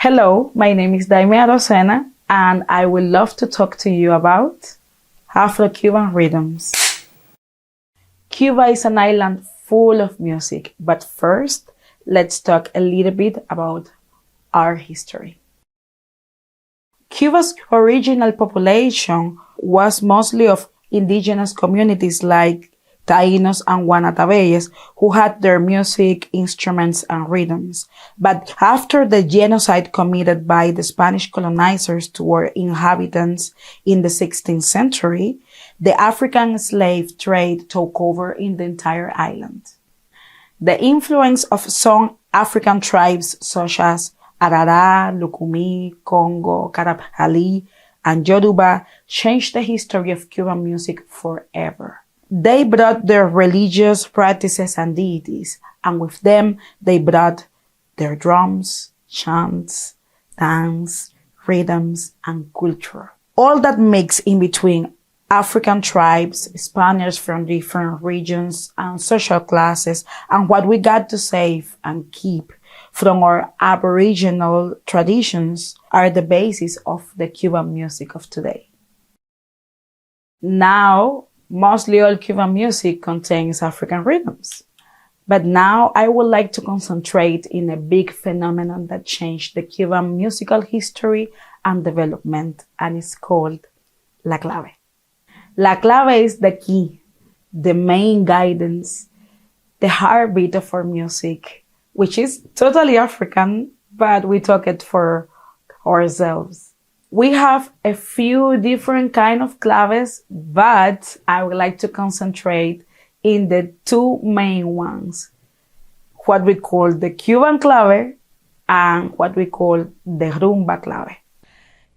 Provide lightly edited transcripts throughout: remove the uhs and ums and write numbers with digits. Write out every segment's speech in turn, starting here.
Hello, my name is Daymé Arocena, and I would love to talk to you about Afro-Cuban rhythms. Cuba is an island full of music, but first, let's talk a little bit about our history. Cuba's original population was mostly of indigenous communities like Taínos and Guanatabeyes, who had their music, instruments, and rhythms. But after the genocide committed by the Spanish colonizers toward inhabitants in the 16th century, the African slave trade took over in the entire island. The influence of some African tribes such as Arara, Lukumi, Congo, Karabkhali, and Yoruba changed the history of Cuban music forever. They brought their religious practices and deities, and with them they brought their drums, chants, dance, rhythms, and culture. All that mix in between African tribes, Spaniards from different regions and social classes, and what we got to save and keep from our Aboriginal traditions are the basis of the Cuban music of today. Now, mostly all Cuban music contains African rhythms. But now I would like to concentrate in a big phenomenon that changed the Cuban musical history and development, and it's called La Clave. La Clave is the key, the main guidance, the heartbeat of our music, which is totally African, but we talk it for ourselves. We have a few different kind of claves, but I would like to concentrate in the two main ones, what we call the Cuban clave and what we call the rumba clave.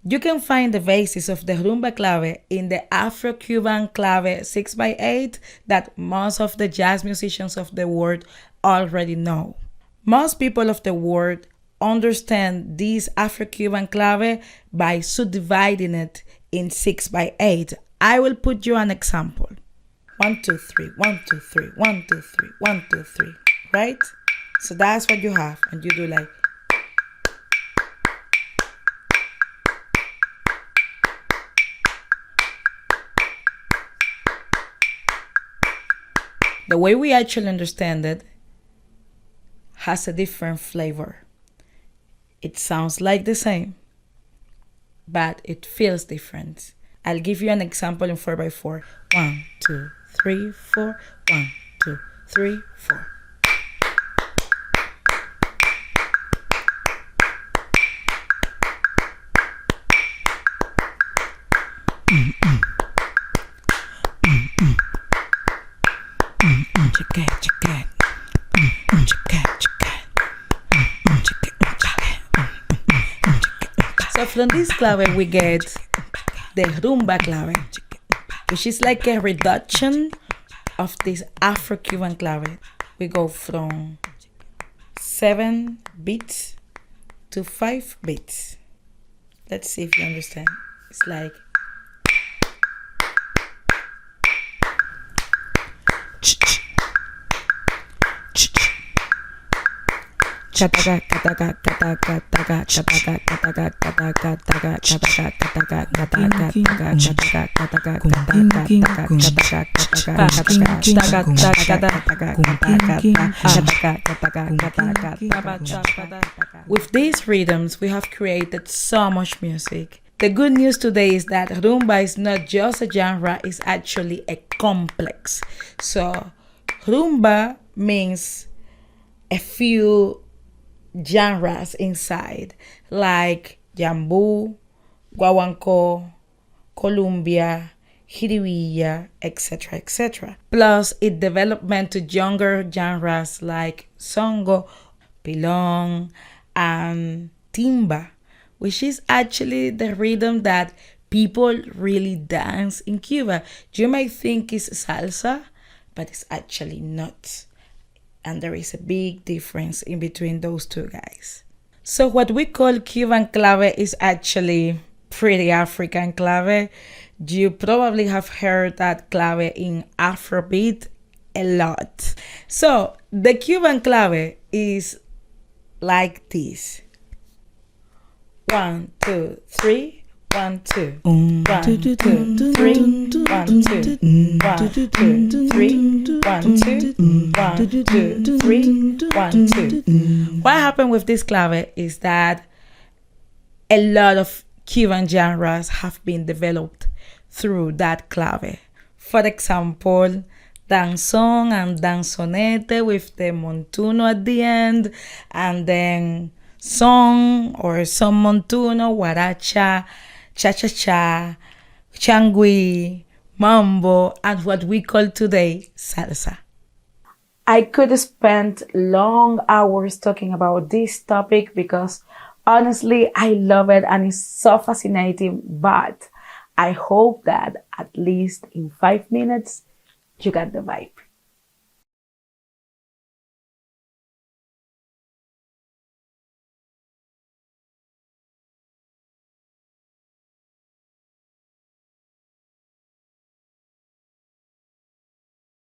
You can find the basis of the rumba clave in the Afro-Cuban clave 6x8 that most of the jazz musicians of the world already know. Most people of the world understand this Afro-Cuban clave by subdividing it in 6x8. I will put you an example. 1, 2, 3, 1, 2, 3, 1, 2, 3, 1, 2, 3, right? So that's what you have, and you do like. The way we actually understand it has a different flavor. It sounds like the same, but it feels different. I'll give you an example in 4x4. 1, 2, 3, 4. 1, 2, 3, 4. So from this clave we get the rumba clave, which is like a reduction of this Afro-Cuban clave. We go from 7 beats to 5 beats. Let's see if you understand. It's like with these rhythms, we have created so much music. The good news today is that rumba is not just a genre, it's actually a complex. So rumba means a few genres inside, like jambu, guaguancó, Columbia, jiribilla, etc., etc. Plus, it development to younger genres like songo, pilón, and timba, which is actually the rhythm that people really dance in Cuba. You might think it's salsa, but it's actually not. And there is a big difference in between those two guys. So what we call Cuban clave is actually pretty African clave. You probably have heard that clave in Afrobeat a lot. So the Cuban clave is like this. 1, 2, 3. 1, 2. 1, 2, 3. 1, 2. 1, 2, 3. 1, 2. 1, 2, 3. 1, 2. What happened with this clave is that a lot of Cuban genres have been developed through that clave. For example, danzón and danzonete with the montuno at the end, and then son or son montuno, guaracha, cha-cha-cha, changui, mambo, and what we call today salsa. I could spend long hours talking about this topic because honestly, I love it and it's so fascinating, but I hope that at least in 5 minutes, you got the vibe.